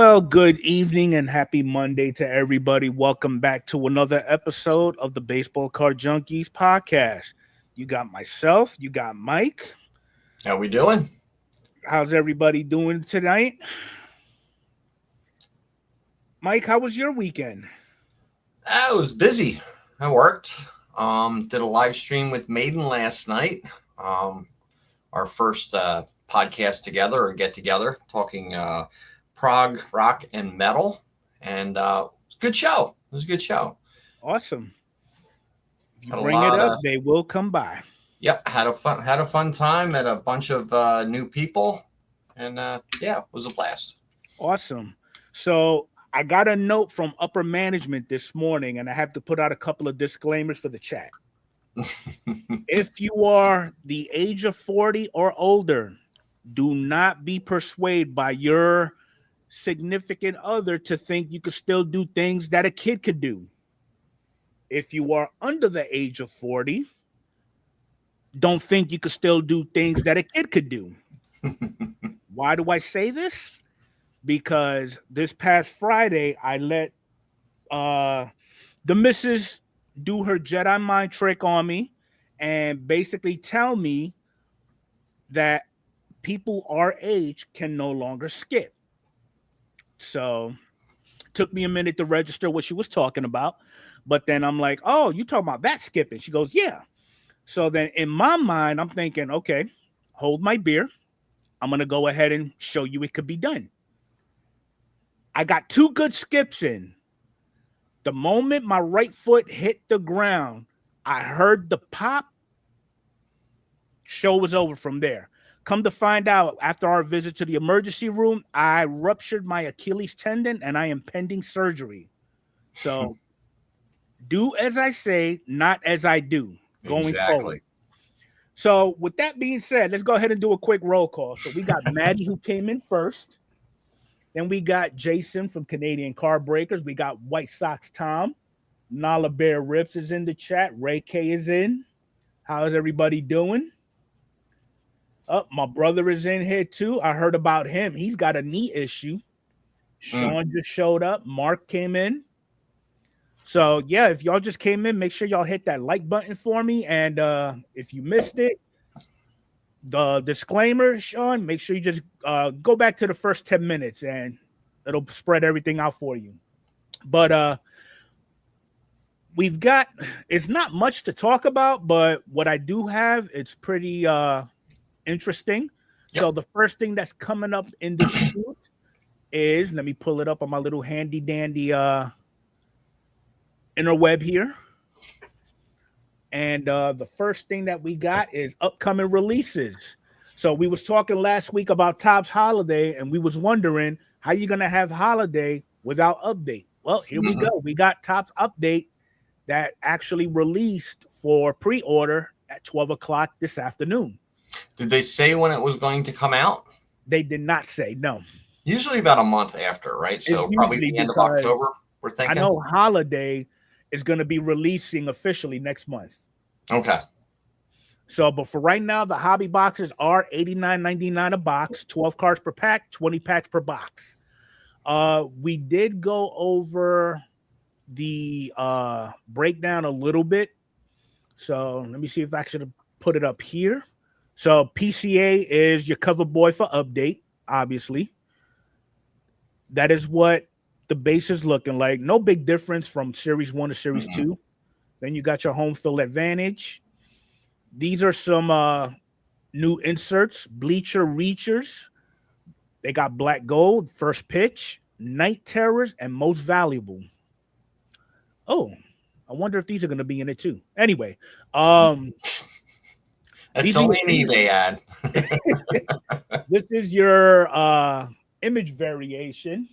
Well, good evening and happy Monday to everybody. Welcome back to another episode of the Baseball Card Junkies podcast. You got myself, you got Mike. How we doing? How's everybody doing tonight? Mike, how was your weekend? I was busy. I worked. Did a live stream with Maiden last night. Our first podcast together or get together, talking prog rock and metal, and good show. It was a good show. Awesome. If you bring it up, they will come by. Yep, had a fun time. Met a bunch of new people, and it was a blast. Awesome. So I got a note from upper management this morning, and I have to put out a couple of disclaimers for the chat. If you are the age of 40 or older, do not be persuaded by your significant other to think you could still do things that a kid could do. If you are under the age of 40, don't think you could still do things that a kid could do. Why do I say this? Because this past Friday, I let the missus do her Jedi mind trick on me and basically tell me that people our age can no longer skip. So it took me a minute to register what she was talking about. But then I'm like, oh, you talking about that skipping? She goes, yeah. So then in my mind, I'm thinking, okay, hold my beer. I'm going to go ahead and show you it could be done. I got 2 good skips in. The moment my right foot hit the ground, I heard the pop. Show was over from there. Come to find out, after our visit to the emergency room, I ruptured my Achilles tendon and I am pending surgery. So do as I say, not as I do going forward. So with that being said, let's go ahead and do a quick roll call. So we got Maddie who came in first. Then we got Jason from Canadian Car Breakers. We got White Sox Tom. Nala Bear Rips is in the chat. Ray K is in. How's everybody doing? My brother is in here too. I heard about him. He's got a knee issue. Sean just showed up. Mark came in. So, yeah, if y'all just came in, make sure y'all hit that like button for me. And if you missed it, the disclaimer, Sean, make sure you just go back to the first 10 minutes and it'll spread everything out for you. But it's not much to talk about, but what I do have, it's pretty interesting. Yep. So the first thing that's coming up in the shoot is, let me pull it up on my little handy dandy interweb here. And the first thing that we got is upcoming releases. So we was talking last week about Topps Holiday, and we was wondering how you gonna have Holiday without update. Well, here we go. We got Topps Update that actually released for pre-order at 12 o'clock this afternoon. Did they say when it was going to come out? They did not say, no. Usually about a month after, right? So probably the end of October, we're thinking. I know Holiday is going to be releasing officially next month. Okay. So, but for right now, the hobby boxes are $89.99 a box, 12 cards per pack, 20 packs per box. We did go over the breakdown a little bit. So let me see if I should put it up here. So PCA is your cover boy for update, obviously. That is what the base is looking like. No big difference from Series 1 to Series 2. Then you got your home field advantage. These are some new inserts, bleacher reachers. They got black gold, first pitch, night terrors, and most valuable. Oh, I wonder if these are going to be in it too. Anyway, that's only an eBay ad. This is your image variation.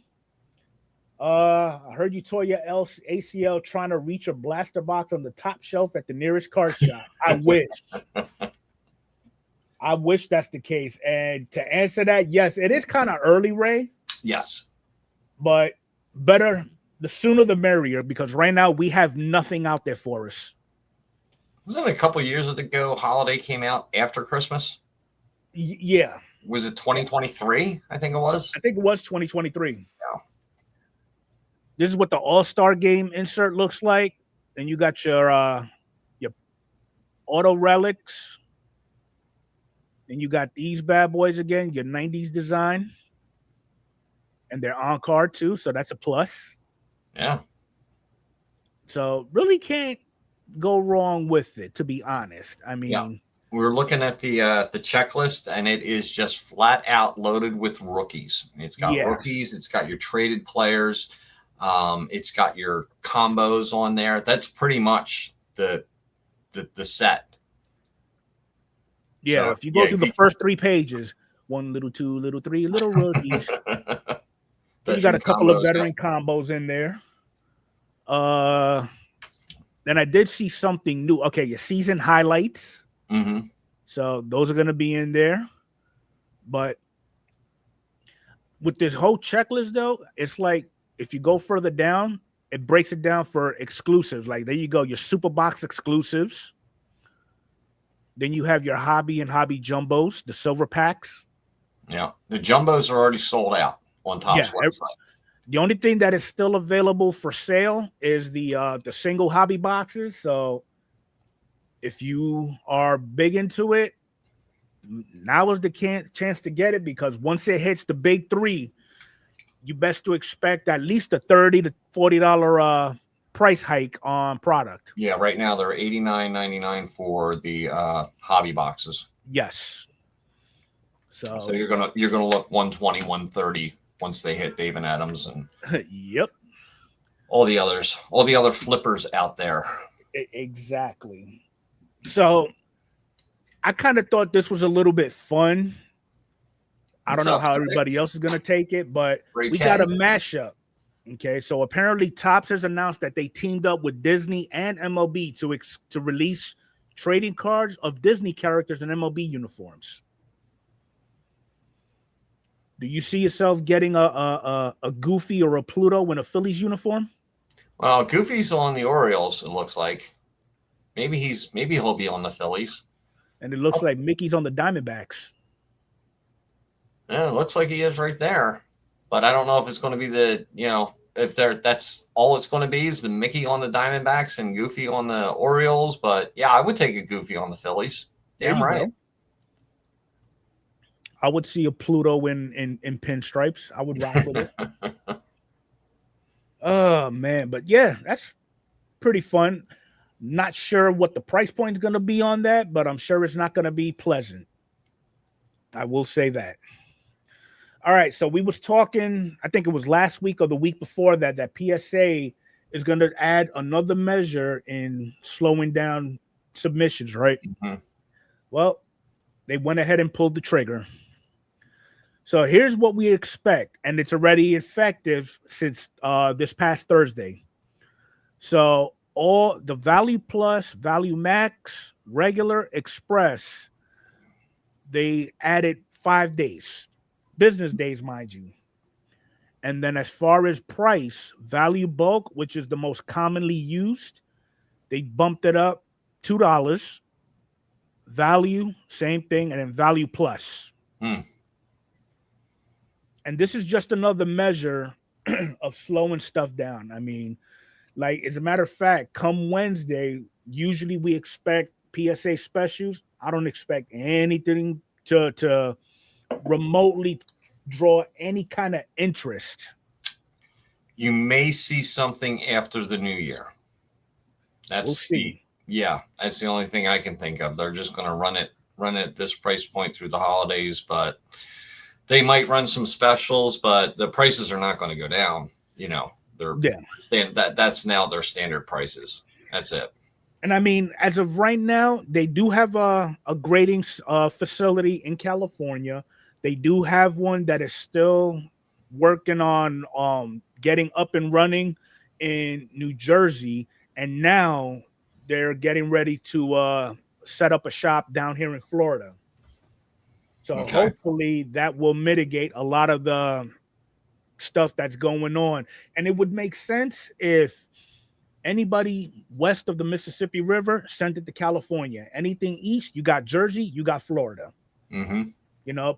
I heard you tore your ACL trying to reach a blaster box on the top shelf at the nearest card shop. I wish. I wish that's the case. And to answer that, yes, it is kind of early, Ray. Yes. But better, the sooner the merrier, because right now we have nothing out there for us. Wasn't it a couple of years ago Holiday came out after Christmas? Yeah. Was it 2023? I think it was. I think it was 2023. Yeah. This is what the All-Star Game insert looks like. And you got your auto relics. And you got these bad boys again, your 90s design. And they're on card too, so that's a plus. Yeah. So really can't go wrong with it, to be honest. I mean, yeah. We're looking at the checklist, and it is just flat out loaded with rookies. It's got rookies. It's got your traded players. It's got your combos on there. That's pretty much the set. Yeah, so, if you go through the first 3 pages, 1 little, 2 little, 3 little rookies. You got a couple of veteran combos in there. Then I did see something new. Okay, your season highlights. Mm-hmm. So those are going to be in there. But with this whole checklist, though, it's like if you go further down, it breaks it down for exclusives. Like there you go, your super box exclusives. Then you have your hobby and hobby jumbos, the silver packs. Yeah, the jumbos are already sold out on Topps website. The only thing that is still available for sale is the single hobby boxes. So if you are big into it, now is the chance to get it, because once it hits the big 3, you best to expect at least a $30 to $40 price hike on product. Yeah, right now they're $89.99 for the hobby boxes. Yes. So you're gonna look $120, $130 once they hit Dave and Adams and yep, all the other flippers out there. Exactly. So I kind of thought this was a little bit fun. I don't know how everybody else is going to take it, but we got a mashup. Okay, so apparently Topps has announced that they teamed up with Disney and MLB to release trading cards of Disney characters in MLB uniforms. Do you see yourself getting a Goofy or a Pluto in a Phillies uniform? Well, Goofy's on the Orioles, it looks like. Maybe he'll be on the Phillies. And it looks like Mickey's on the Diamondbacks. Yeah, it looks like he is right there. But I don't know if it's going to be that's all it's going to be is the Mickey on the Diamondbacks and Goofy on the Orioles. But yeah, I would take a Goofy on the Phillies. Damn right. Go. I would see a Pluto in pinstripes. I would rock with it. Oh man, but yeah, that's pretty fun. Not sure what the price point is going to be on that, but I'm sure it's not going to be pleasant. I will say that. All right, so we was talking, I think it was last week or the week before that PSA is going to add another measure in slowing down submissions, right? Mm-hmm. Well, they went ahead and pulled the trigger. So here's what we expect, and it's already effective since this past Thursday. So all the Value Plus, Value Max, Regular, Express, they added 5 days, business days, mind you. And then as far as price, Value Bulk, which is the most commonly used, they bumped it up $2. Value, same thing, and then Value Plus. And this is just another measure of slowing stuff down. I mean, like, as a matter of fact, come Wednesday, usually we expect PSA specials. I don't expect anything to remotely draw any kind of interest. You may see something after the new year. We'll see. That's the only thing I can think of. They're just going to run it at this price point through the holidays, but they might run some specials, but the prices are not going to go down. That's now their standard prices. That's it. And I mean, as of right now, they do have a grading facility in California. They do have one that is still working on getting up and running in New Jersey, and now they're getting ready to set up a shop down here in Florida. So hopefully that will mitigate a lot of the stuff that's going on. And it would make sense if anybody west of the Mississippi River sent it to California. Anything east, you got Jersey, you got Florida. Mm-hmm.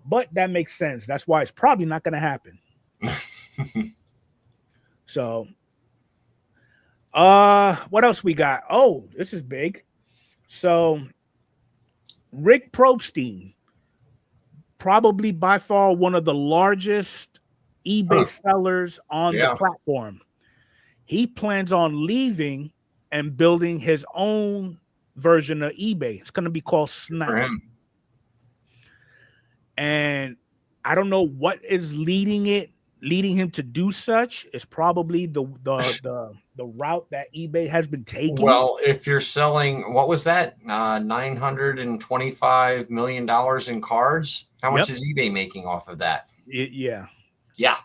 But that makes sense. That's why it's probably not going to happen. So What else we got? Oh, this is big. So Rick Probstein, probably by far one of the largest eBay sellers on the Yeah. platform. He plans on leaving and building his own version of eBay. It's going to be called For Snap. him. And I don't know what is leading him to do such. It's probably the route that eBay has been taking. Well, if you're selling, what was that? $925 million in cards. How much is eBay making off of that? Yeah. Yeah,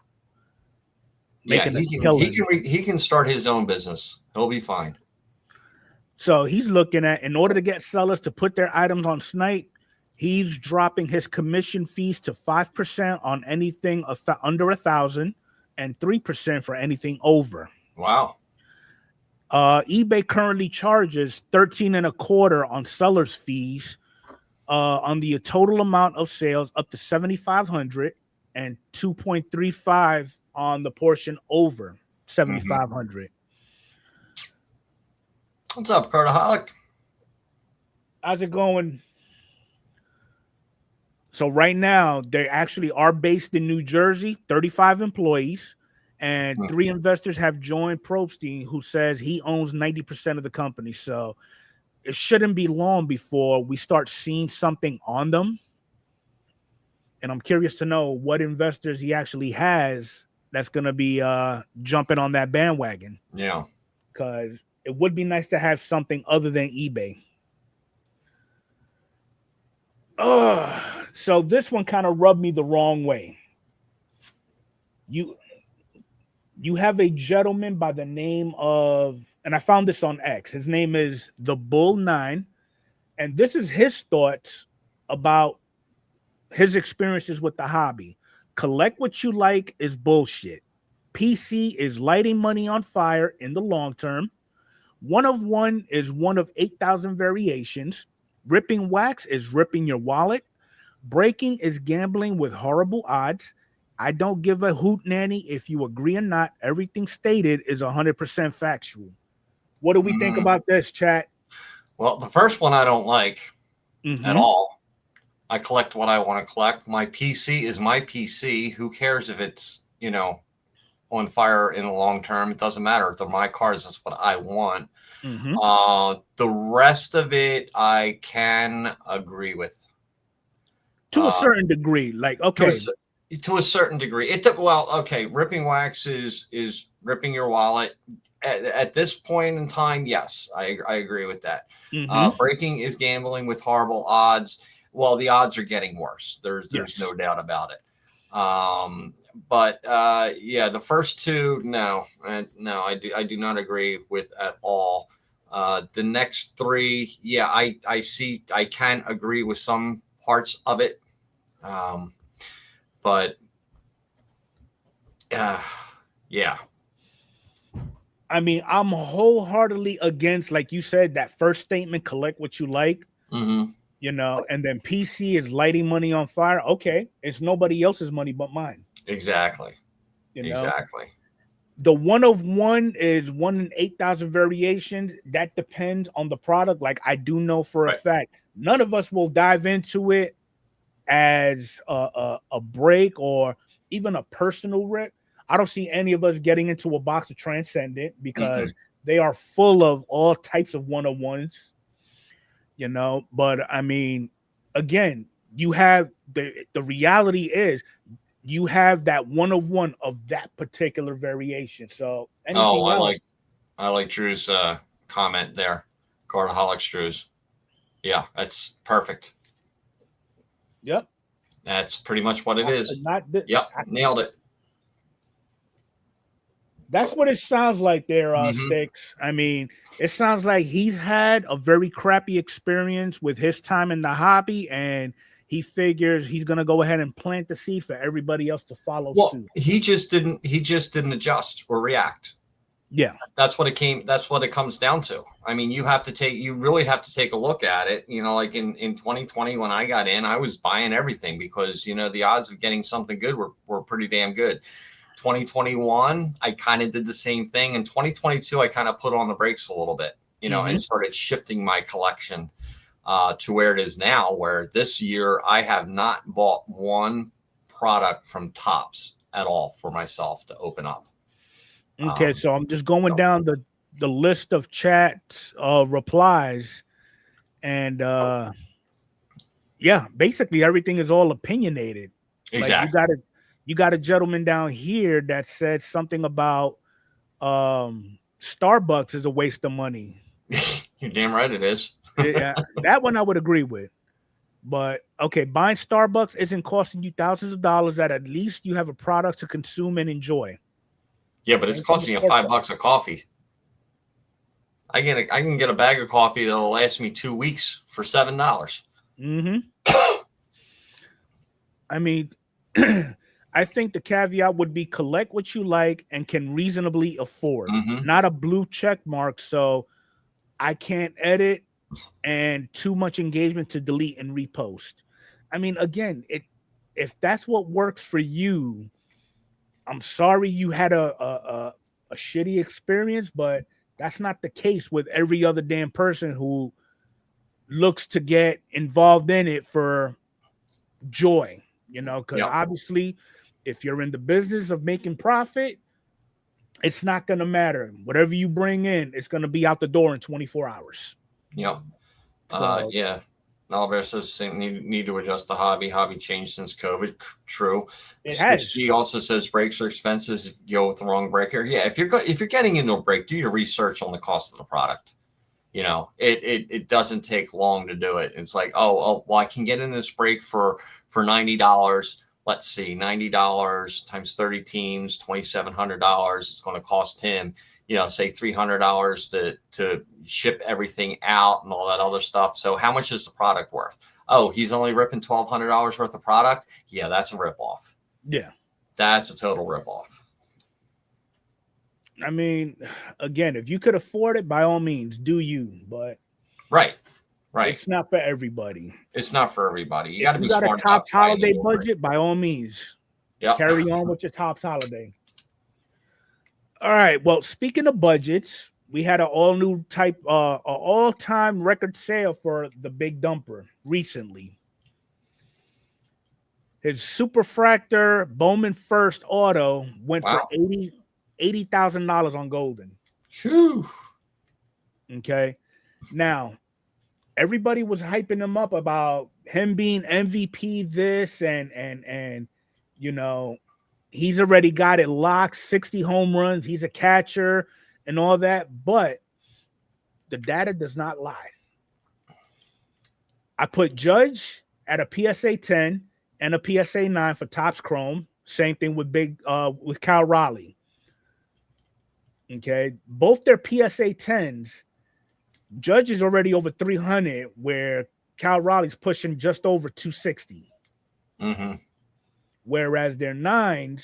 he can start his own business. He'll be fine. So he's looking at, in order to get sellers to put their items on Snipe, he's dropping his commission fees to 5% on anything under 1,000 and 3% for anything over. Wow. eBay currently charges 13.25% on sellers fees on the total amount of sales up to 7,500 and 2.35 on the portion over 7,500. What's up, Cardaholic? How's it going? So right now, they actually are based in New Jersey, 35 employees, and 3 investors have joined Probstein, who says he owns 90% of the company. So it shouldn't be long before we start seeing something on them. And I'm curious to know what investors he actually has that's going to be jumping on that bandwagon. Yeah. Because it would be nice to have something other than eBay. So this one kind of rubbed me the wrong way. You have a gentleman by the name of, and I found this on X. His name is The Bull 9, and this is his thoughts about his experiences with the hobby. Collect what you like is bullshit. PC is lighting money on fire in the long term. One of one is one of 8,000 variations. Ripping wax is ripping your wallet. Breaking is gambling with horrible odds. I don't give a hoot nanny if you agree or not. Everything stated is 100% factual. What do we think about this, chat? Well, the first one I don't like at all. I collect what I want to collect. My PC is my PC. Who cares if it's, on fire in the long term? It doesn't matter. They're my cards. That's what I want. The rest of it, I can agree with. To a certain degree. Like, okay. To a certain degree. Ripping wax is ripping your wallet. At this point in time, yes, I agree with that. Breaking is gambling with horrible odds. Well, the odds are getting worse. There's no doubt about it. The first two, no, I do not agree with at all. The next three, I see, I can agree with some parts of it. I mean, I'm wholeheartedly against, like you said, that first statement, collect what you like, and then PC is lighting money on fire. Okay. It's nobody else's money but mine. Exactly. Exactly. The one of one is 1 in 8,000 variations. That depends on the product. Like, I do know for a fact, none of us will dive into it as a break or even a personal rip. I don't see any of us getting into a box of Transcendent because they are full of all types of one-on-ones, But I mean, again, you have the reality is you have that one of one of that particular variation. So I like Drew's comment there. Cardaholics Drew's. Yeah, that's perfect. Yep. That's pretty much what it is. Nailed it. That's what it sounds like there, Sticks. I mean, it sounds like he's had a very crappy experience with his time in the hobby, and he figures he's going to go ahead and plant the seed for everybody else to follow suit. He just didn't adjust or react. Yeah. That's what it comes down to. I mean, you really have to take a look at it. Like in 2020, when I got in, I was buying everything because, the odds of getting something good were pretty damn good. 2021, I kind of did the same thing. In 2022, I kind of put on the brakes a little bit, and started shifting my collection to where it is now, where this year I have not bought one product from Topps at all for myself to open up. Okay, so I'm just going down the list of chat replies, and yeah, basically everything is all opinionated. Exactly. Like you got a gentleman down here that said something about Starbucks is a waste of money. You're damn right it is. Yeah, that one I would agree with. But okay, buying Starbucks isn't costing you thousands of dollars. That at least you have a product to consume and enjoy. Yeah, but it's costing you $5 a coffee. I can get a bag of coffee that'll last me 2 weeks for $7. I mean, I think the caveat would be collect what you like and can reasonably afford, not a blue check mark. So I can't edit and too much engagement to delete and repost. I mean, again, if that's what works for you, I'm sorry you had a shitty experience, but that's not the case with every other damn person who looks to get involved in it for joy, because obviously if you're in the business of making profit, it's not going to matter. Whatever you bring in, it's going to be out the door in 24 hours. Yep. Yeah. Albert says need to adjust the hobby. Hobby changed since COVID. True. She also says brakes are expensive if you go with the wrong breaker. Yeah, if you're getting into a brake, do your research on the cost of the product. It doesn't take long to do it. It's like, well, I can get in this brake for $90. Let's see, $90 times 30 teams, $2,700. It's going to cost him, say $300 to ship everything out and all that other stuff. So how much is the product worth? Oh, he's only ripping $1,200 worth of product. Yeah, that's a ripoff. Yeah, that's a total ripoff. I mean, again, if you could afford it, by all means, do you. But right. It's not for everybody. It's not for everybody. You got to be smart. You got a Topps holiday budget, by all means. Yep. Carry on with your Topps holiday. All right. Well, speaking of budgets, we had an all-time record sale for the Big Dumper recently. His Superfractor Bowman First Auto went for $80,000 on Golden. Whew. Okay. Now, everybody was hyping him up about him being MVP this and he's already got it locked, 60 home runs. He's a catcher and all that, but the data does not lie. I put Judge at a PSA 10 and a PSA 9 for Topps Chrome. Same thing with with Cal Raleigh. Okay. Both their PSA 10s, Judge is already over 300, where Cal Raleigh's pushing just over 260. Whereas their 9s,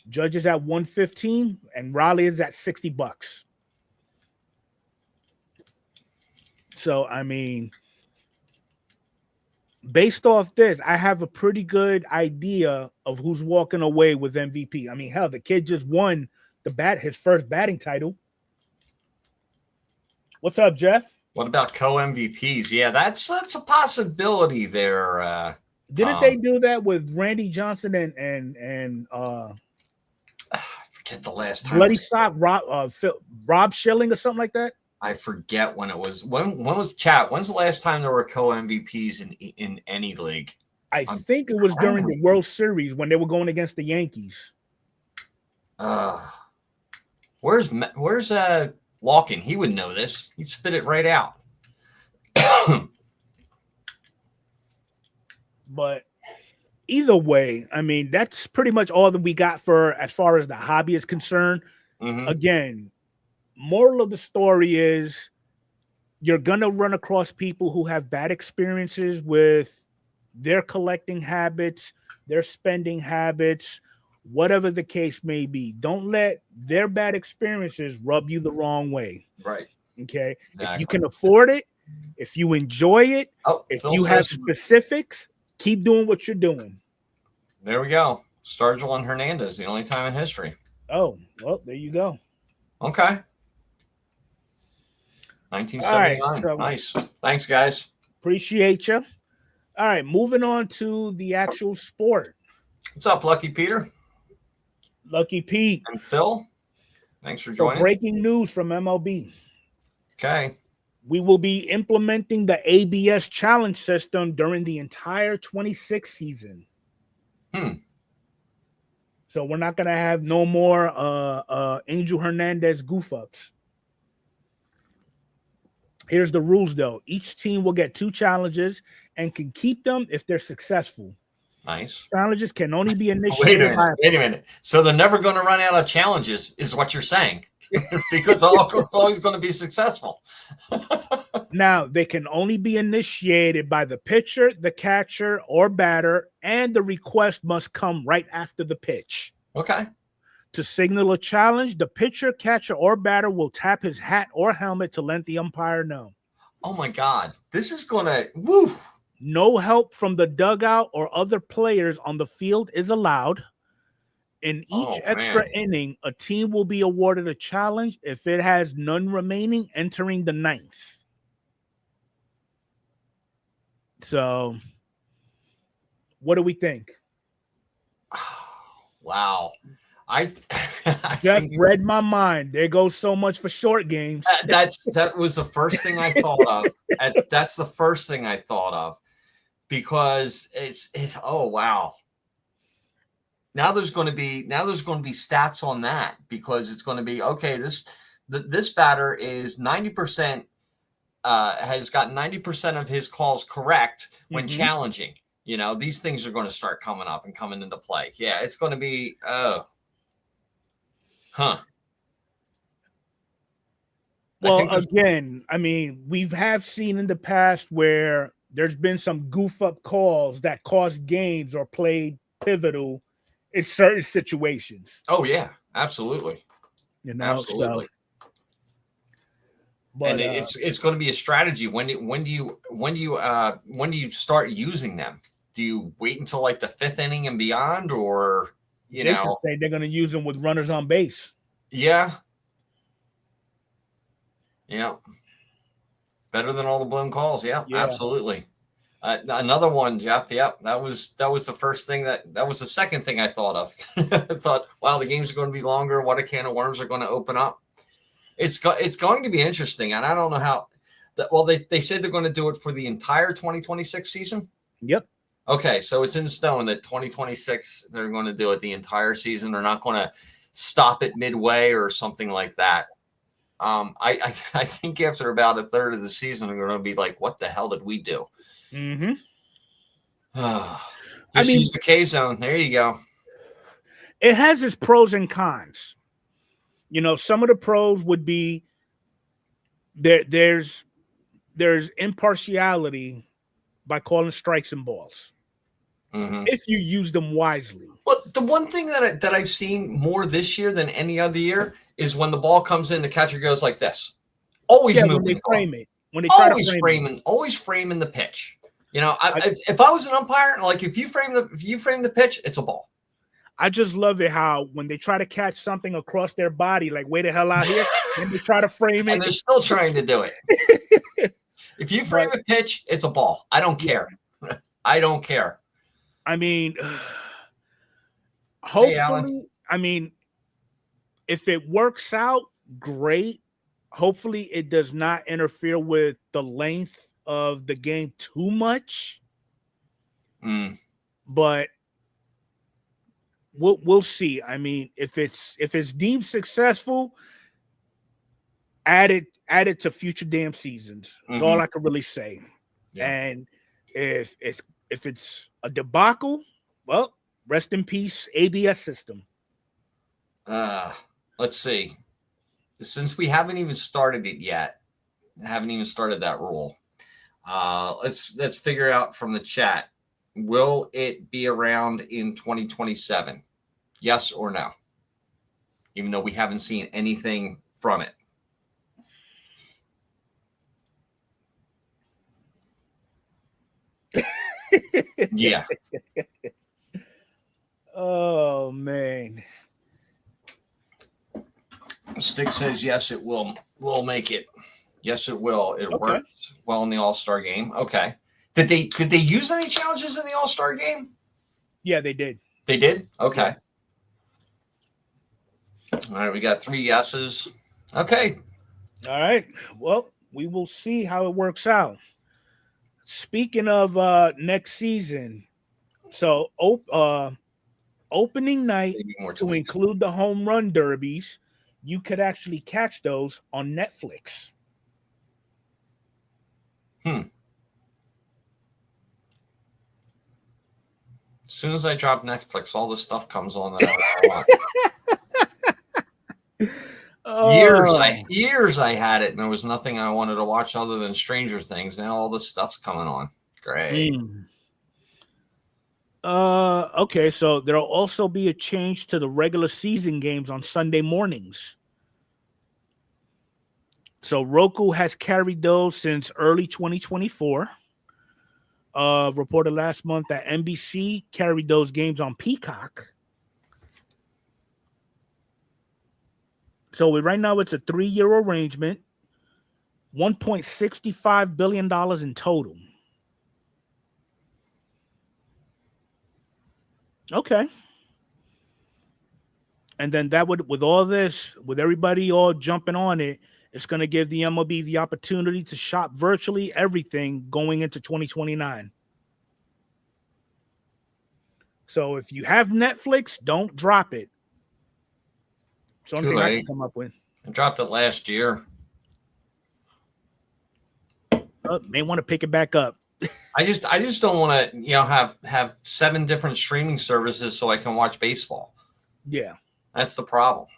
Judge is at 115 and Raleigh is at $60. So, I mean, based off this, I have a pretty good idea of who's walking away with MVP. I mean, hell, the kid just won his first batting title. What's up, Jeff? What about co-MVPs? Yeah, that's a possibility there. Didn't they do that with Randy Johnson and I forget the last time. Bloody Sock, Rob Schilling or something like that? I forget when it was. When was chat? When's the last time there were co-MVPs in any league? I think it was during the World Series when they were going against the Yankees. Where's Walken? He would know this. He'd spit it right out. But either way, I mean, that's pretty much all that we got for as far as the hobby is concerned. Again, moral of the story is you're going to run across people who have bad experiences with their collecting habits, their spending habits, whatever the case may be. Don't let their bad experiences rub you the wrong way. Right. Okay. Exactly. If you can afford it, if you enjoy it, if you have specifics, keep doing what you're doing. There we go. Sturgill and Hernandez, the only time in history. Oh, well, there you go. Okay. All 1979. right, so Nice. Thanks, guys. appreciate you. All right, moving on to the actual sport. What's up, Lucky Peter Lucky Pete. and Phil? Thanks for So joining. breaking news from MLB. Okay. We will be implementing the ABS challenge system during the entire 26 season. So we're not going to have no more Angel Hernandez goof ups. Here's the rules, though. Each team will get 2 challenges and can keep them if they're successful. Nice. Challenges can only be initiated Wait a minute. So they're never going to run out of challenges, is what you're saying, because always going to be successful. Now, they can only be initiated by the pitcher, the catcher, or batter, and the request must come right after the pitch. Okay. To signal a challenge, the pitcher, catcher, or batter will tap his hat or helmet to let the umpire know. Oh, my God. This is going to, woo. No help from the dugout or other players on the field is allowed. In each extra inning, a team will be awarded a challenge if it has none remaining entering the 9th. So, what do we think? Wow. I Jeff read my mind. There goes so much for short games. That was the first thing I thought of. That's the first thing I thought of, because it's oh wow. Now there's going to be stats on that, because it's going to be okay. This batter is 90%. Has got 90% of his calls correct when challenging. You know, these things are going to start coming up and coming into play. Yeah, it's going to be Well, again, I mean, we have seen in the past where there's been some goof up calls that cost games or played pivotal in certain situations. Oh yeah, absolutely. You know, absolutely. So, but and it's going to be a strategy. When do you start using them? Do you wait until like the 5th inning and beyond, or Jason say they're going to use them with runners on base? Yeah. Yeah. Better than all the blown calls. Yeah. Absolutely. Another one, Jeff. Yep. That was the first thing that was the second thing I thought of. I thought, wow, the games are going to be longer. What a can of worms are going to open up. It's going to be interesting. And I don't know how well they said they're going to do it for the entire 2026 season. Yep. Okay. So it's in stone that 2026, they're going to do it the entire season. They're not going to stop it midway or something like that. I think after about a third of the season, they're going to be like, what the hell did we do? Mm-hmm. Just use the K zone. There you go. It has its pros and cons. You know, some of the pros would be there's impartiality by calling strikes and balls if you use them wisely. But the one thing that I've seen more this year than any other year is when the ball comes in, the catcher goes like this. Always moving. When they frame it. When they always framing the pitch. You know, if I was an umpire, like if you frame the pitch, it's a ball. I just love it how when they try to catch something across their body, like way the hell out here, and they try to frame it. And they're still trying to do it. If you frame a pitch, it's a ball. I don't care. I don't care. I mean, hopefully, if it works out, great. Hopefully it does not interfere with the length of the game too much. But we'll see. I mean, if it's deemed successful, add it to future damn seasons. That's all I can really say. Yeah. And if it's a debacle, well, rest in peace, ABS system. Let's see. Since we haven't even started it yet, haven't even started that rule. Let's figure out from the chat. Will it be around in 2027? Yes or no? Even though we haven't seen anything from it. Yeah. Oh man. Stick says yes, it will make it. Yes, it will. It worked well in the All-Star game. Okay. Did they use any challenges in the All-Star game? Yeah, they did. They did? Okay. Yeah. All right, we got 3 yeses. Okay. All right. Well, we will see how it works out. Speaking of next season, so opening night to include the home run derbies, you could actually catch those on Netflix. As soon as I drop Netflix, all this stuff comes on that I want. Years I had it, and there was nothing I wanted to watch other than Stranger Things. Now all this stuff's coming on. Great. Okay, so there'll also be a change to the regular season games on Sunday mornings. So Roku has carried those since early 2024. Reported last month that NBC carried those games on Peacock. So right now it's a 3-year arrangement, $1.65 billion in total. Okay. And then that would, with all this, with everybody all jumping on it, it's going to give the MLB the opportunity to shop virtually everything going into 2029. So if you have Netflix, don't drop it. It's the only thing I can come up with. I dropped it last year. May want to pick it back up. I just don't want to, have 7 different streaming services so I can watch baseball. Yeah. That's the problem.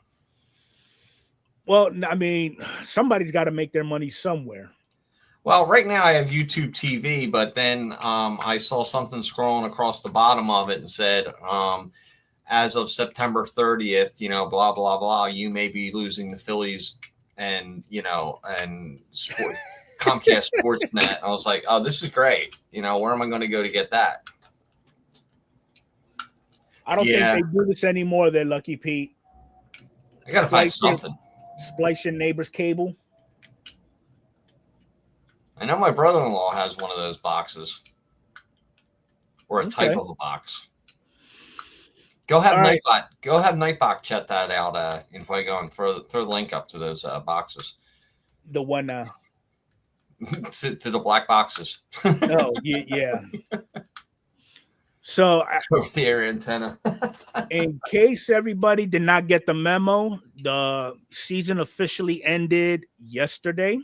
Well, I mean, somebody's got to make their money somewhere. Well, right now I have YouTube TV, but then I saw something scrolling across the bottom of it and said, as of September 30th, blah, blah, blah, you may be losing the Phillies and, and Comcast Sportsnet. I was like, oh, this is great. Where am I going to go to get that? I don't think they do this anymore. They're Lucky Pete. I got to find something. Splice your neighbor's cable. I know my brother-in-law has one of those boxes, or a type of a box. Go have Nightbot. Go have Nightbot check that out. If I go and throw the link up to those boxes. The one to the black boxes. Oh yeah. So the air antenna. In case everybody did not get the memo, the season officially ended yesterday.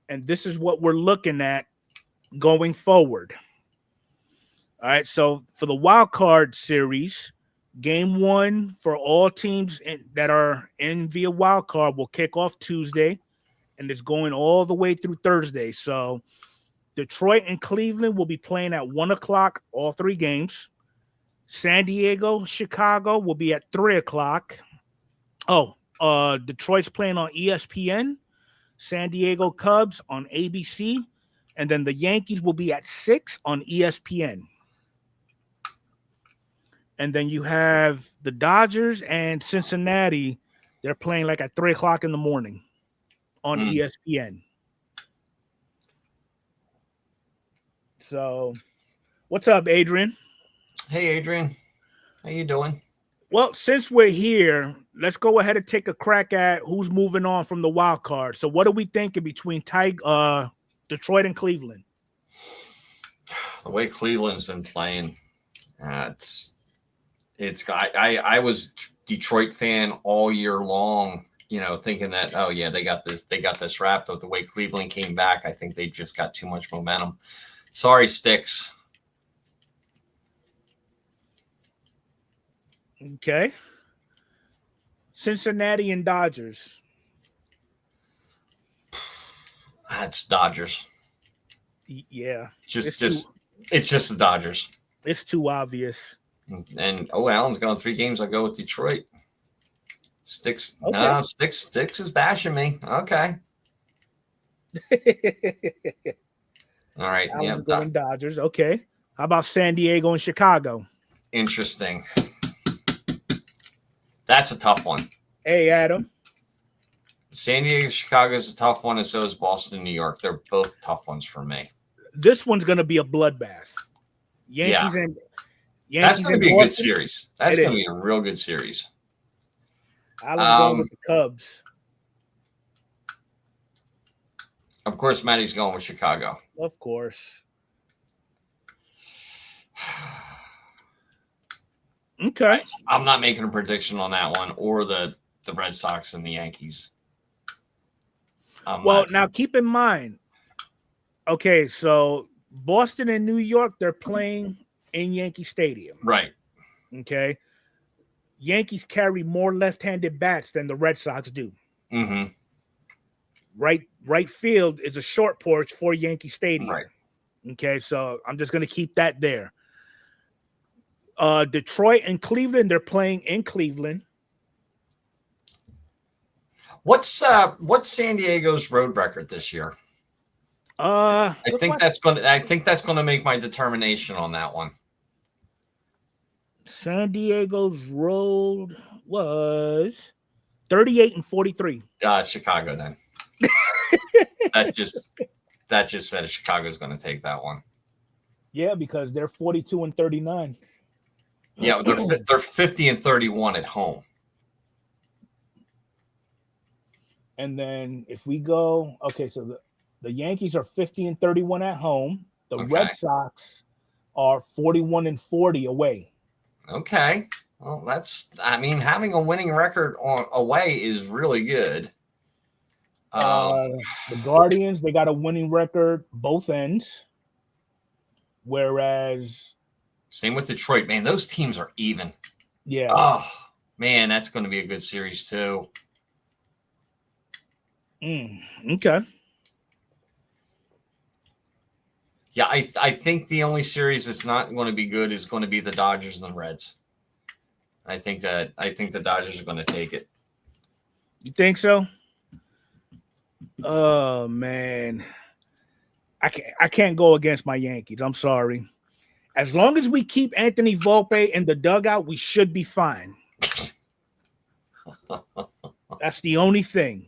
And this is what we're looking at going forward. All right. So for the wild card series, game 1 for all teams that are in via wild card will kick off Tuesday, and it's going all the way through Thursday. So Detroit and Cleveland will be playing at 1:00, all 3 games. San Diego, Chicago will be at 3:00. Detroit's playing on ESPN. San Diego Cubs on ABC, and then the Yankees will be at 6 on ESPN. And then you have the Dodgers and Cincinnati. They're playing like at 3:00 in the morning on ESPN. So, what's up, Adrian? Hey, Adrian. How you doing? Well, since we're here, let's go ahead and take a crack at who's moving on from the wild card. So what are we thinking between Detroit and Cleveland? The way Cleveland's been playing, I was Detroit fan all year long, thinking that, oh yeah, they got this wrapped. But the way Cleveland came back, I think they just got too much momentum. Sorry, Sticks. Okay. Cincinnati and Dodgers. That's Dodgers. Yeah. It's just the Dodgers. It's too obvious. And Allen's going 3 games. I'll go with Detroit. Sticks. Okay. No, Sticks is bashing me. Okay. All right. Going Dodgers. Okay. How about San Diego and Chicago? Interesting. That's a tough one. Hey, Adam. San Diego, Chicago is a tough one, and so is Boston, New York. They're both tough ones for me. This one's going to be a bloodbath. Yankees and that's going to be Boston. A good series. That's going to be a real good series. Alan's going with the Cubs. Of course, Matty's going with Chicago. Of course. Okay. I'm not making a prediction on that one or the Red Sox and the Yankees. Well, now keep in mind, okay, so Boston and New York, they're playing in Yankee Stadium. Right. Okay. Yankees carry more left-handed bats than the Red Sox do. Mm-hmm. Right field is a short porch for Yankee Stadium. Right. Okay, so I'm just going to keep that there. Detroit and Cleveland, they're playing in Cleveland. What's San Diego's road record this year? I think that's going to make my determination on that one. San Diego's road was 38-43. Chicago then. that just said Chicago's going to take that one. Yeah, because they're 42-39. Yeah, they're 50-31 at home. And then if we go, okay, so the Yankees are 50-31 at home. The Red Sox are 41-40 away. Okay. Well, having a winning record away is really good. The Guardians, they got a winning record both ends. Whereas same with Detroit, man. Those teams are even. Yeah. Oh, man, that's going to be a good series too. Okay. Yeah, I think the only series that's not going to be good is going to be the Dodgers and the Reds. I think the Dodgers are going to take it. You think so? Oh man, I can't go against my Yankees. I'm sorry. As long as we keep Anthony Volpe in the dugout, we should be fine. That's the only thing.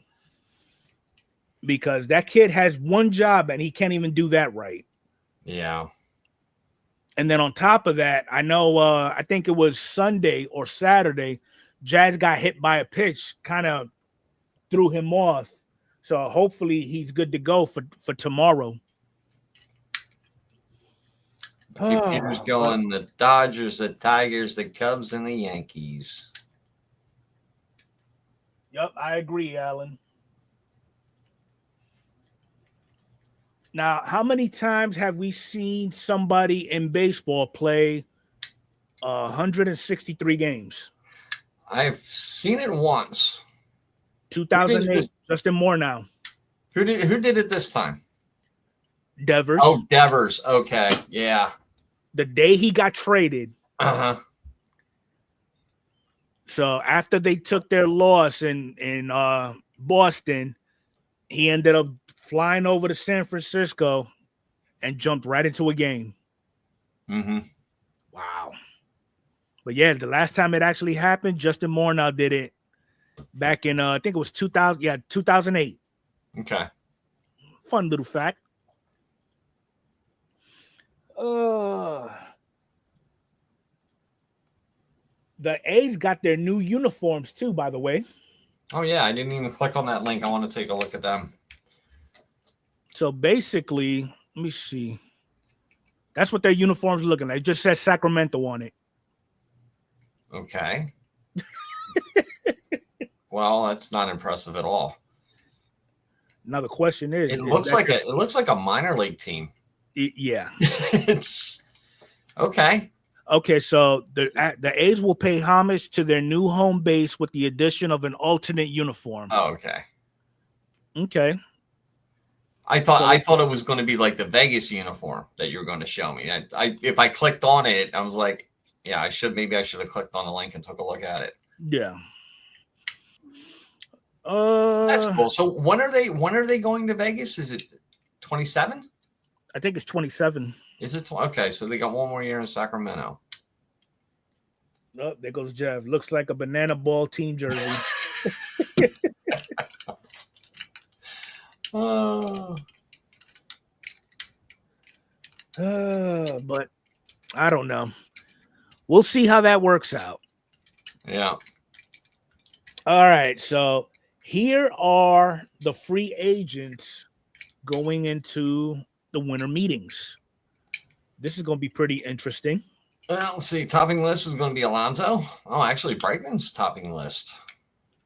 Because that kid has one job and he can't even do that right. Yeah. And then on top of that, I know I think it was Sunday or Saturday, Jazz got hit by a pitch, kind of threw him off. So hopefully he's good to go for tomorrow. Peter's going the Dodgers, the Tigers, the Cubs, and the Yankees. Yep, I agree, Alan. Now, how many times have we seen somebody in baseball play 163 games? I've seen it once. 2008, Justin Moore now. Who did it this time? Devers. Oh, Devers. Okay, yeah. The day he got traded. Uh-huh. So after they took their loss in Boston, he ended up flying over to San Francisco and jumped right into a game. Mm-hmm. Wow. But yeah, the last time it actually happened, Justin Moore now did it back in I think it was 2008. Okay. Fun little fact. The A's got their new uniforms too, by the way. Oh yeah, I didn't even click on that link. I want to take a look at them. So basically, let me see. That's what their uniforms are looking like. It just says Sacramento on it. Okay. Well, that's not impressive at all. Now the question is, it looks like a minor league team. Yeah. It's okay. Okay, so the A's will pay homage to their new home base with the addition of an alternate uniform. Oh, okay. Okay. I thought it was going to be like the Vegas uniform that you were going to show me. If I clicked on it, I was like, yeah, maybe I should have clicked on the link and took a look at it. Yeah. That's cool. So when are they going to Vegas? Is it 27? I think it's 27. Is it okay? So they got one more year in Sacramento. Oh, there goes Jeff. Looks like a banana ball team jersey. But I don't know. We'll see how that works out. Yeah. All right. So here are the free agents going into the winter meetings. This is going to be pretty interesting. Well, let's see. Topping list is going to be Alonso. Oh, actually, Bregman's topping list.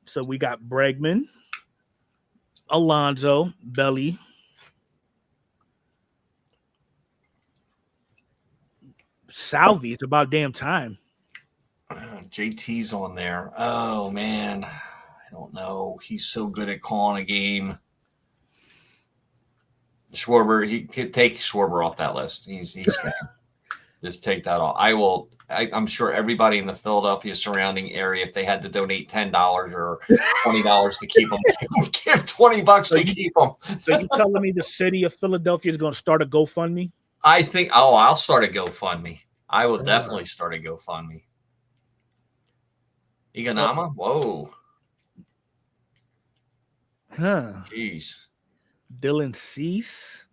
So we got Bregman, Alonso, Belly, Salvi. It's about damn time. JT's on there. Oh, man. I don't know. He's so good at calling a game. Schwarber, he could take Schwarber off that list. He's just take that off. I'm sure everybody in the Philadelphia surrounding area, if they had to donate $10 or $20 to keep them, they would give $20 to keep them. So you telling me the city of Philadelphia is going to start a GoFundMe? I think, I'll start a GoFundMe. I will definitely start a GoFundMe. Iganama? Whoa. Huh. Jeez. Dylan Cease.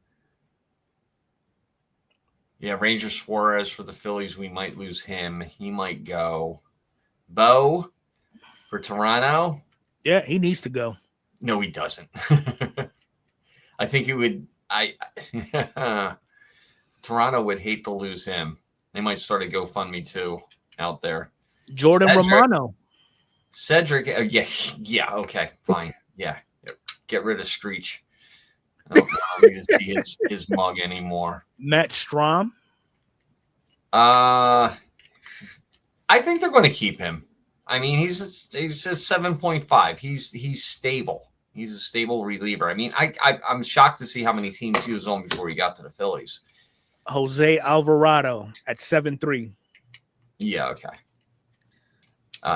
Yeah, Ranger Suarez for the Phillies. We might lose him. He might go. Bo for Toronto. Yeah, he needs to go. No, he doesn't. I think he would. Toronto would hate to lose him. They might start a GoFundMe too out there. Jordan Romano. Cedric. Yeah. Okay, fine. Yeah, get rid of Screech. I don't need to see his mug anymore. Matt Strom. I think they're going to keep him. I mean, he's a 7.5. He's stable. He's a stable reliever. I mean, I'm shocked to see how many teams he was on before he got to the Phillies. Jose Alvarado at 7.3. Yeah, okay.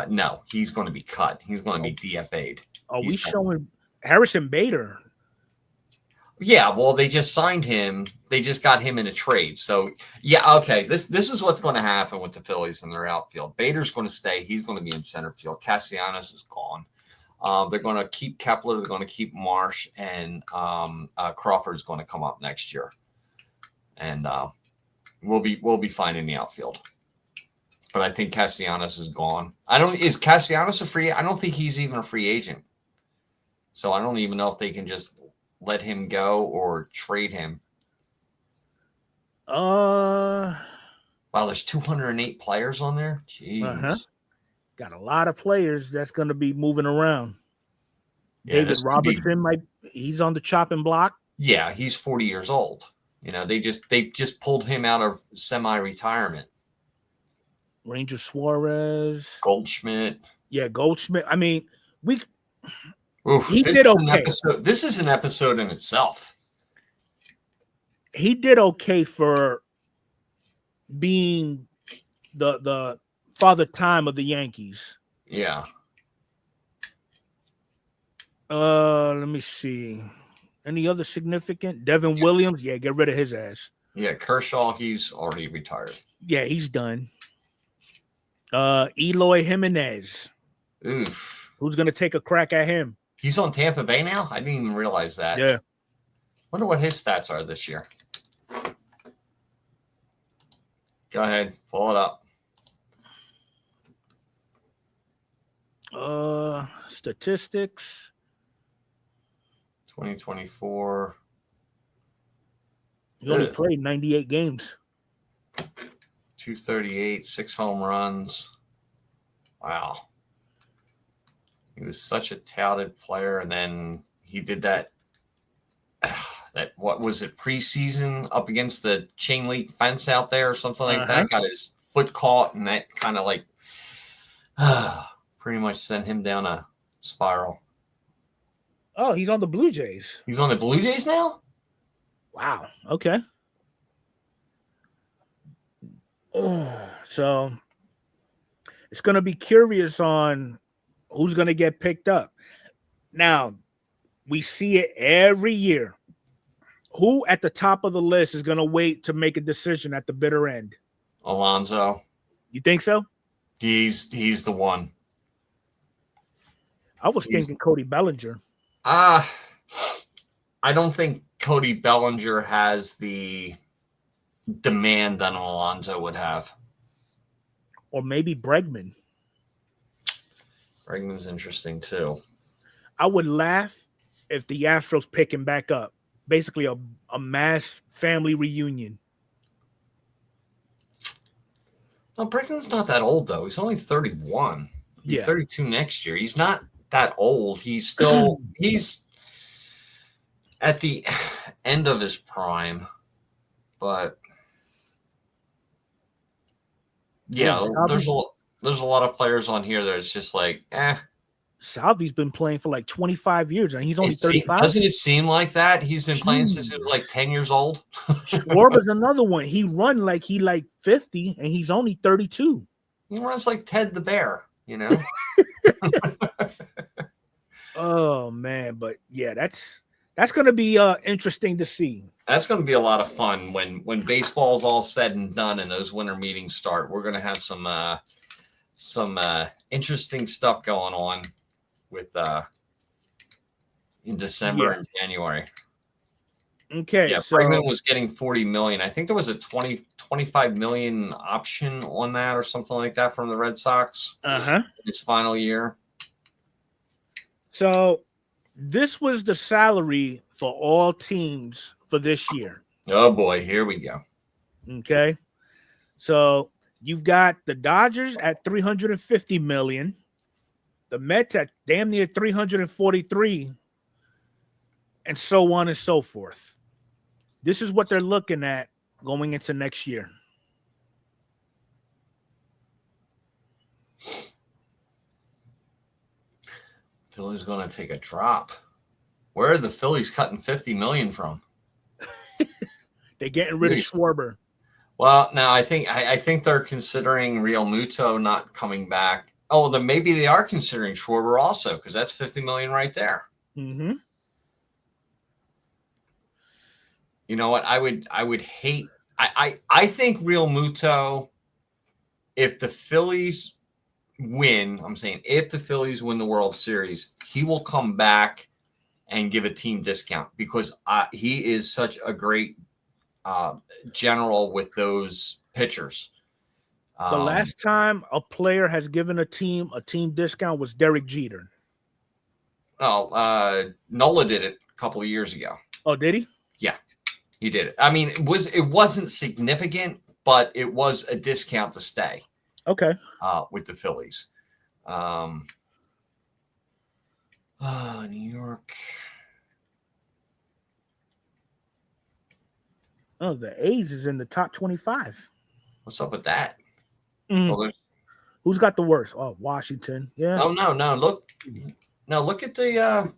No, he's going to be cut. He's going to be DFA'd. Are we showing Harrison Bader? Yeah, well, they just signed him. They just got him in a trade. So, yeah, okay. This is what's going to happen with the Phillies in their outfield. Bader's going to stay. He's going to be in center field. Castellanos is gone. They're going to keep Kepler. They're going to keep Marsh, and Crawford's going to come up next year. And we'll be fine in the outfield. But I think Castellanos is gone. Is Castellanos a free? I don't think he's even a free agent. So I don't even know if they can just let him go or trade him. Wow, there's 208 players on there. Jeez. Got a lot of players that's going to be moving around. Yeah, David Robertson, he's on the chopping block. Yeah, he's 40 years old. You know, they just pulled him out of semi-retirement. Ranger Suarez, Goldschmidt. Yeah, Goldschmidt. I mean, he did okay. This is an episode in itself. He did okay for being the Father Time of the Yankees. Yeah. Let me see. Any other significant? Devin Williams. Yeah, get rid of his ass. Yeah, Kershaw, he's already retired. Yeah, he's done. Eloy Jimenez. Oof. Who's going to take a crack at him? He's on Tampa Bay now? I didn't even realize that. Yeah. Wonder what his stats are this year. Go ahead. Pull it up. Statistics. 2024. He only played 98 games. 238, 6 home runs. Wow. He was such a touted player, and then he did that what was it, preseason up against the chain link fence out there or something like that. Got his foot caught, and that kind of like pretty much sent him down a spiral. Oh, he's on the Blue Jays. He's on the Blue Jays now? Wow. Okay. So it's going to be curious on who's going to get picked up. Now, we see it every year. Who at the top of the list is going to wait to make a decision at the bitter end? Alonso. You think so? He's the one. I was thinking Cody Bellinger. I don't think Cody Bellinger has the demand that an Alonso would have. Or maybe Bregman. Bregman's interesting too. I would laugh if the Astros pick him back up. Basically a mass family reunion. No, Bregman's not that old though. He's only 31. He's 32 next year. He's not that old. He's still he's at the end of his prime. But yeah, there's a lot of players on here that it's just like, Salvi's been playing for like 25 years and he's only 35. Doesn't it seem like that? He's been playing since he was like 10 years old. Schwarber's another one. He run like he like 50 and he's only 32. He runs like Ted the Bear, you know? Oh man, but yeah, that's going to be interesting to see. That's going to be a lot of fun when baseball's all said and done and those winter meetings start. We're going to have some interesting stuff going on with in December and January. Okay. Yeah, so Bregman was getting 40 million. I think there was a 25 million option on that or something like that from the Red Sox. In his final year. So this was the salary for all teams for this year. Oh boy, here we go. Okay. So you've got the Dodgers at 350 million, the Mets at damn near 343, and so on and so forth. This is what they're looking at going into next year. Philly's going to take a drop. Where are the Phillies cutting 50 million from? They're getting rid of Schwarber. Well, now I think they're considering Real Muto not coming back. Oh, then maybe they are considering Schwarber also because that's 50 million right there. Mm-hmm. You know what? I would hate. I think Real Muto. If the Phillies win, I'm saying if the Phillies win the World Series, he will come back and give a team discount because he is such a great general with those pitchers. The last time a player has given a team discount was Derek Jeter. Oh, Nola did it a couple of years ago. Oh, did he? Yeah, he did it. I mean, it wasn't significant, but it was a discount to stay. Okay. With the Phillies. New York. Oh, the A's is in the top 25. What's up with that? Well, who's got the worst? Oh, Washington. Yeah. Oh no. Look at the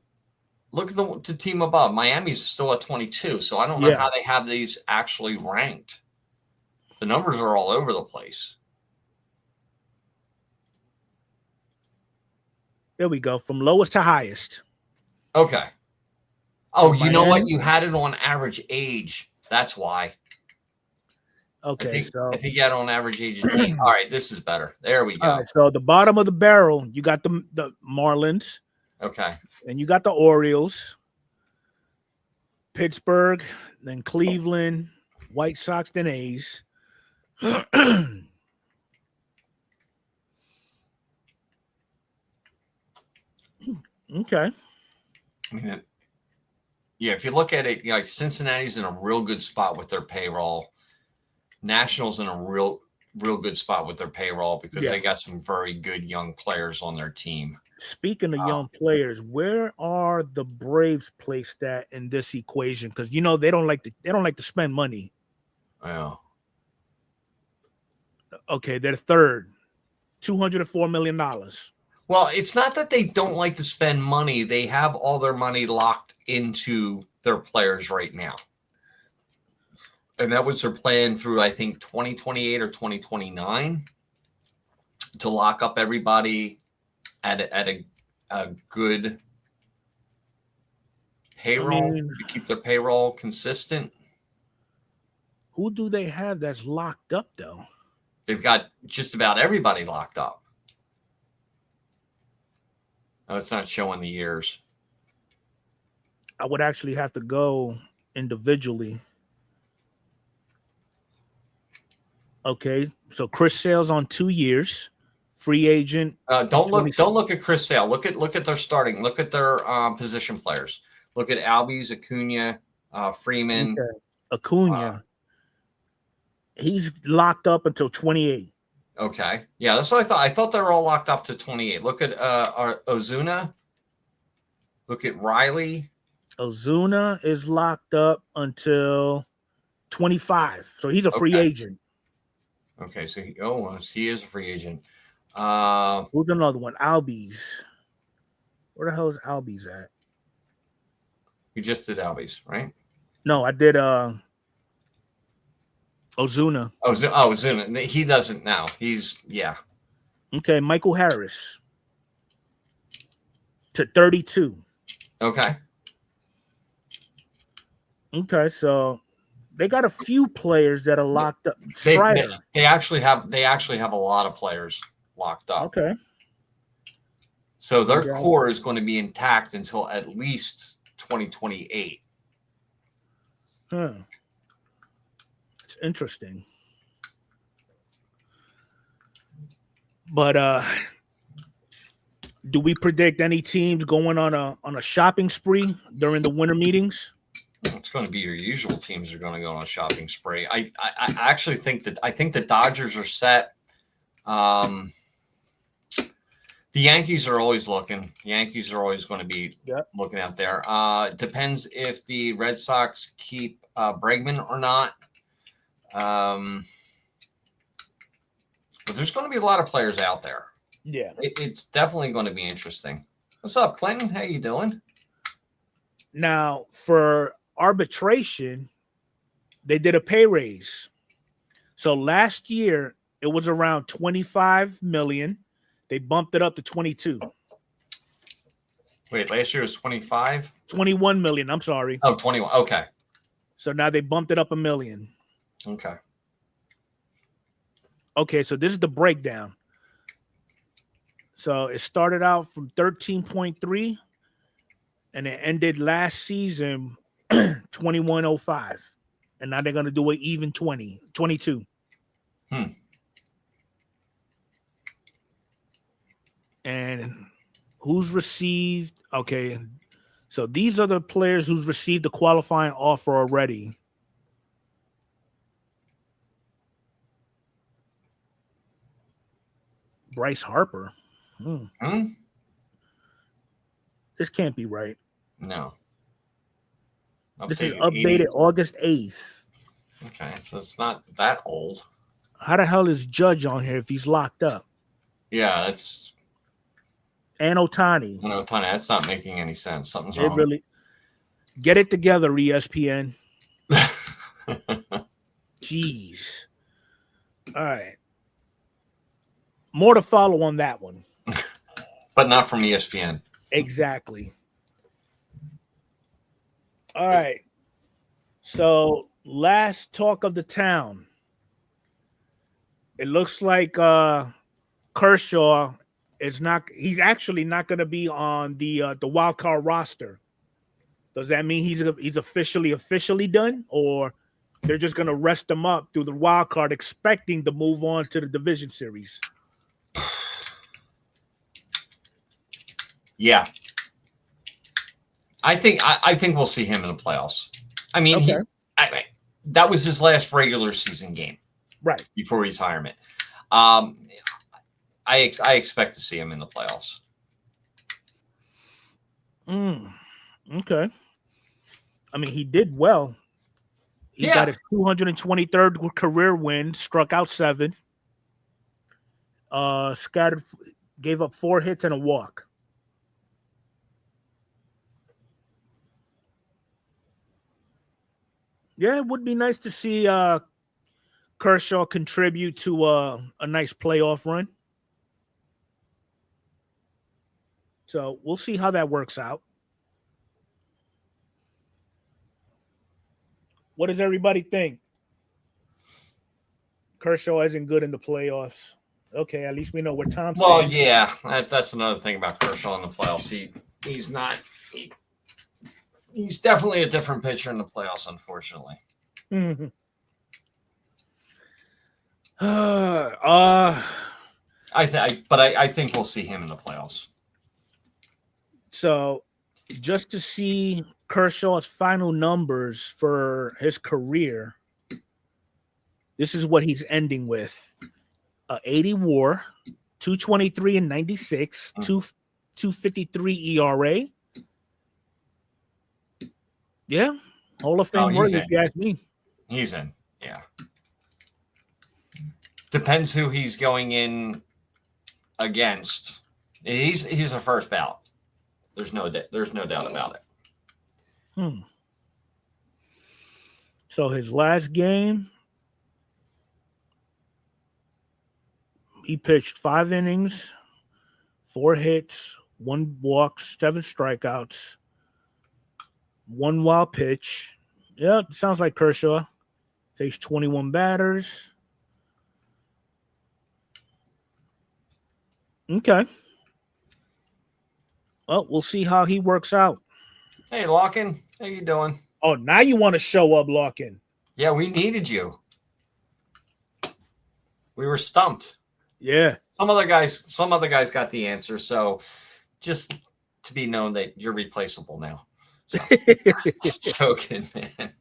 team above. Miami's still at 22, so I don't know how they have these actually ranked. The numbers are all over the place. There we go. From lowest to highest. Okay. Oh, you know what? You had it on average age. That's why. Okay. I think you had on average age of team. All right, this is better. There we go. All right, so the bottom of the barrel, you got the Marlins. Okay. And you got the Orioles, Pittsburgh, then Cleveland, White Sox, then A's. Okay. I mean, yeah, if you look at it, like Cincinnati's in a real good spot with their payroll. Nationals in a real good spot with their payroll because they got some very good young players on their team. Speaking of young players, where are the Braves placed at in this equation? Because you know they don't like to spend money. Yeah. Okay, they're third, $204 million. Well, it's not that they don't like to spend money. They have all their money locked into their players right now. And that was their plan through, I think, 2028 or 2029 to lock up everybody at a good payroll, to keep their payroll consistent. Who do they have that's locked up, though? They've got just about everybody locked up. No, it's not showing the years. I would actually have to go individually. Okay, so Chris Sale's on 2 years, free agent. Don't look at Chris Sale. Look at their starting. Look at their position players. Look at Albies, Acuna, Freeman. Okay. Acuna. He's locked up until 28. Okay. Yeah, that's what I thought. I thought they were all locked up to 28. Look at Ozuna. Look at Riley. Ozuna is locked up until 25. So he's a free agent. Okay, so he is a free agent. Who's another one? Albies. Where the hell is Albies at? You just did Albies, right? No, I did Ozuna. Ozuna. He doesn't now. Okay, Michael Harris to 32. Okay. Okay, so they got a few players that are locked up. They actually have a lot of players locked up. Okay. So their core is going to be intact until at least 2028. It's interesting. But do we predict any teams going on a shopping spree during the winter meetings? It's going to be your usual teams are going to go on a shopping spree. I actually think the Dodgers are set. The Yankees are always looking. The Yankees are always going to be looking out there. Depends if the Red Sox keep Bregman or not. But there's going to be a lot of players out there. Yeah. It's definitely going to be interesting. What's up, Clinton? How you doing? Now, for arbitration, they did a pay raise. So last year, it was around 25 million. They bumped it up to 22. Wait, last year was 25? 21 million. I'm sorry. Oh, 21. Okay. So now they bumped it up $1 million. Okay. Okay, so this is the breakdown. So it started out from 13.3 and it ended last season 21.05. And now they're going to do it even 22. And who's received? Okay, so these are the players who's received the qualifying offer already. Bryce Harper. This can't be right. No. This is updated August 8th. Okay, so it's not that old. How the hell is Judge on here if he's locked up? Yeah, it's... And Ohtani. That's not making any sense. Something's wrong. Really... Get it together, ESPN. Jeez. All right. More to follow on that one. But not from ESPN. Exactly. All right. So last talk of the town. It looks like Kershaw is not. He's actually not going to be on the wild card roster. Does that mean he's officially done, or they're just going to rest him up through the wild card, expecting to move on to the division series? Yeah. I think we'll see him in the playoffs. I mean, that was his last regular season game, right before retirement. I expect to see him in the playoffs. Okay. I mean, he did well. He got his 223rd career win, struck out 7, gave up 4 hits and a walk. Yeah, it would be nice to see Kershaw contribute to a nice playoff run. So we'll see how that works out. What does everybody think? Kershaw isn't good in the playoffs. Okay, at least we know what Tom. Well, yeah, that's another thing about Kershaw in the playoffs. He's not. He's definitely a different pitcher in the playoffs, unfortunately. Mm-hmm. I think we'll see him in the playoffs. So, just to see Kershaw's final numbers for his career, this is what he's ending with: 80 WAR, 223 and 96, 253 ERA. Yeah, Hall of Fame worthy, if you ask me. He's in, yeah. Depends who he's going in against. He's the first ballot. There's no doubt about it. So his last game, he pitched 5 innings, 4 hits, 1 walk, 7 strikeouts, 1 wild pitch. Yeah, sounds like Kershaw. Faced 21 batters. Okay. Well, we'll see how he works out. Hey, Larkin, how you doing? Oh, now you want to show up, Larkin. Yeah, we needed you. We were stumped. Yeah. Some other guys got the answer, so just to be known that you're replaceable now. So, just joking, man.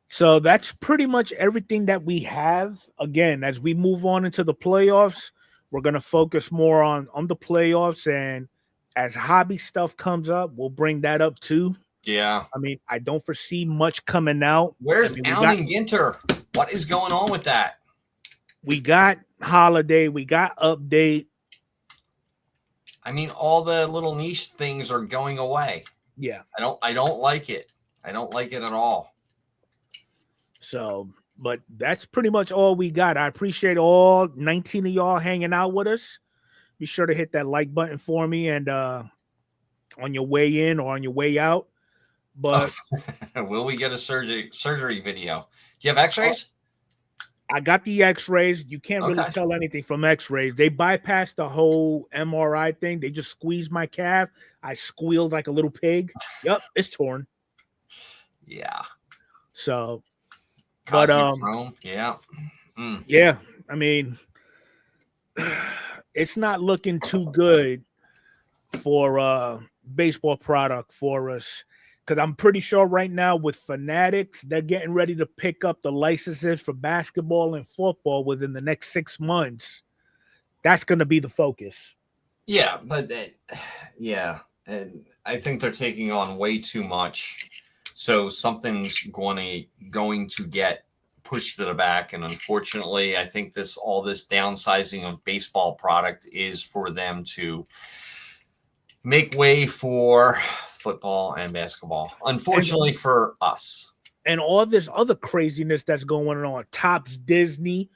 So that's pretty much everything that we have. Again, as we move on into the playoffs, we're going to focus more on the playoffs, and as hobby stuff comes up, we'll bring that up too. Yeah. I mean, I don't foresee much coming out. Where's Alan Ginter? What is going on with that? We got Holiday. We got Update. I mean, all the little niche things are going away. Yeah. I don't like it. I don't like it at all. So, but that's pretty much all we got. I appreciate all 19 of y'all hanging out with us. Be sure to hit that like button for me, and on your way in or on your way out. But will we get a surgery video? Do you have x-rays? I got the x-rays. You can't really tell anything from x-rays. They bypassed the whole MRI thing. They just squeezed my calf. I squealed like a little pig. Yep, it's torn. Yeah. So, but yeah. Yeah, I mean, it's not looking too good for baseball product for us, because I'm pretty sure right now with Fanatics, they're getting ready to pick up the licenses for basketball and football within the next 6 months. That's going to be the focus. Yeah, but yeah, and I think they're taking on way too much. So something's going to get pushed to the back, and unfortunately, I think all this downsizing of baseball product is for them to make way for football and basketball. Unfortunately for us, and all this other craziness that's going on. Topps Disney.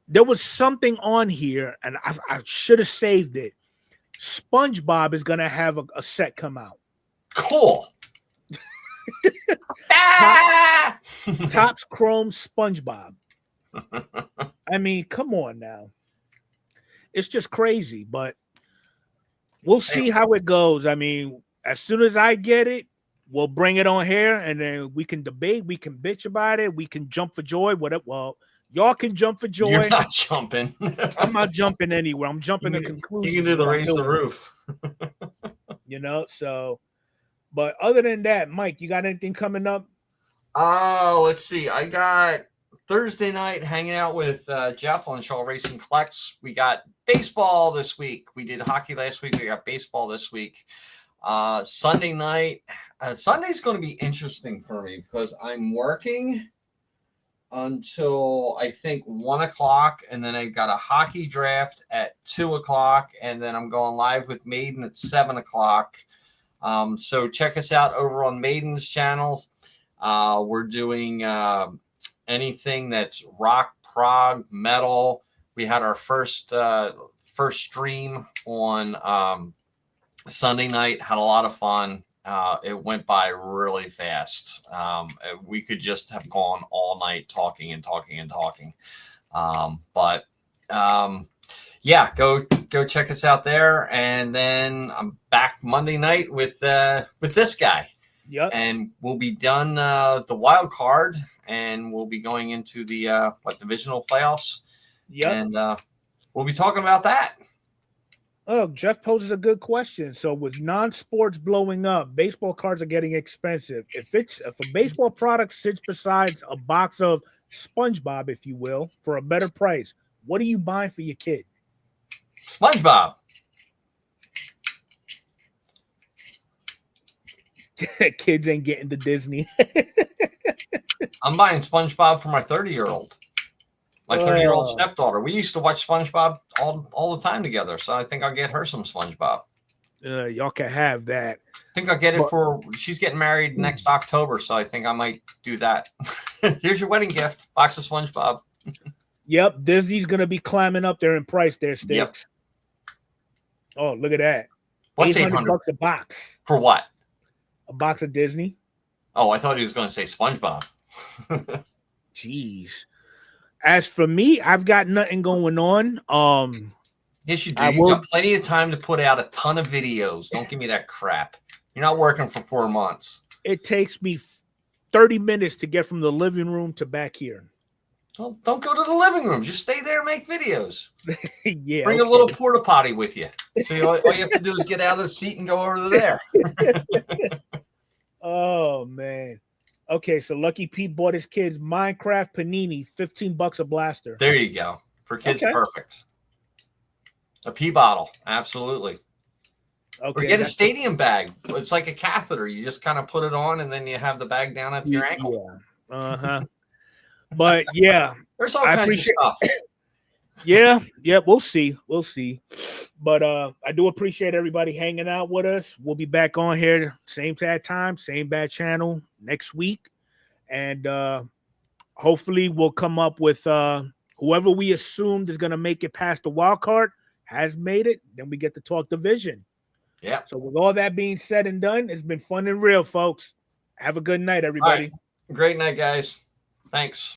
There was something on here, and I should have saved it. SpongeBob is gonna have a set come out. Cool. Topps Chrome SpongeBob. I mean, come on now. It's just crazy, but we'll see how it goes. I mean, as soon as I get it, we'll bring it on here, and then we can debate. We can bitch about it. We can jump for joy. Whatever. Well, y'all can jump for joy. You're not jumping. I'm not jumping anywhere. I'm jumping to conclusion. You can do the raise the roof. So, but other than that, Mike, you got anything coming up? Oh, let's see. I got Thursday night hanging out with Jeff on Shaw Racing Flex. We got baseball this week. We did hockey last week. We got baseball this week. Sunday night. Sunday's going to be interesting for me because I'm working until I think 1 o'clock, and then I've got a hockey draft at 2 o'clock, and then I'm going live with Maiden at 7 o'clock. So check us out over on Maiden's channels. We're doing anything that's rock, prog, metal. We had our first stream on Sunday night. Had a lot of fun. It went by really fast. We could just have gone all night talking and talking and talking. But yeah, go check us out there. And then I'm back Monday night with this guy. Yep. And we'll be done the wild card, and we'll be going into the divisional playoffs. Yep. And we'll be talking about that. Oh, Jeff poses a good question. So with non-sports blowing up, baseball cards are getting expensive. If a baseball product sits besides a box of SpongeBob, if you will, for a better price, what are you buying for your kid? SpongeBob. Kids ain't getting to Disney. I'm buying SpongeBob for my 30-year-old. My 30-year-old stepdaughter. We used to watch SpongeBob all the time together, so I think I'll get her some SpongeBob. Y'all can have that. I think I'll get it for. She's getting married next October, so I think I might do that. Here's your wedding gift: box of SpongeBob. Yep, Disney's gonna be climbing up there in price. There, Sticks. Yep. Oh, look at that! What's $800 a box for? What? A box of Disney. Oh, I thought he was going to say SpongeBob. Jeez. As for me, I've got nothing going on. Yes, you do. You've got plenty of time to put out a ton of videos. Don't give me that crap. You're not working for 4 months. It takes me 30 minutes to get from the living room to back here. Well, don't go to the living room. Just stay there and make videos. Yeah. Bring a little porta potty with you. So all you have to do is get out of the seat and go over to there. Oh, man. Okay, so Lucky Pete bought his kids Minecraft Panini, $15 a blaster. There you go. For kids, perfect. A pee bottle, absolutely. Okay, or get a stadium bag. It's like a catheter. You just kind of put it on, and then you have the bag down at your ankle. Yeah. But yeah, there's all kinds of stuff. Yeah, we'll see. But I do appreciate everybody hanging out with us. We'll be back on here, same bad time, same bad channel next week. And hopefully we'll come up with whoever we assumed is going to make it past the wild card has made it. Then we get to talk division. Yeah. So with all that being said and done, it's been fun and real, folks. Have a good night, everybody. Right. Great night, guys. Thanks.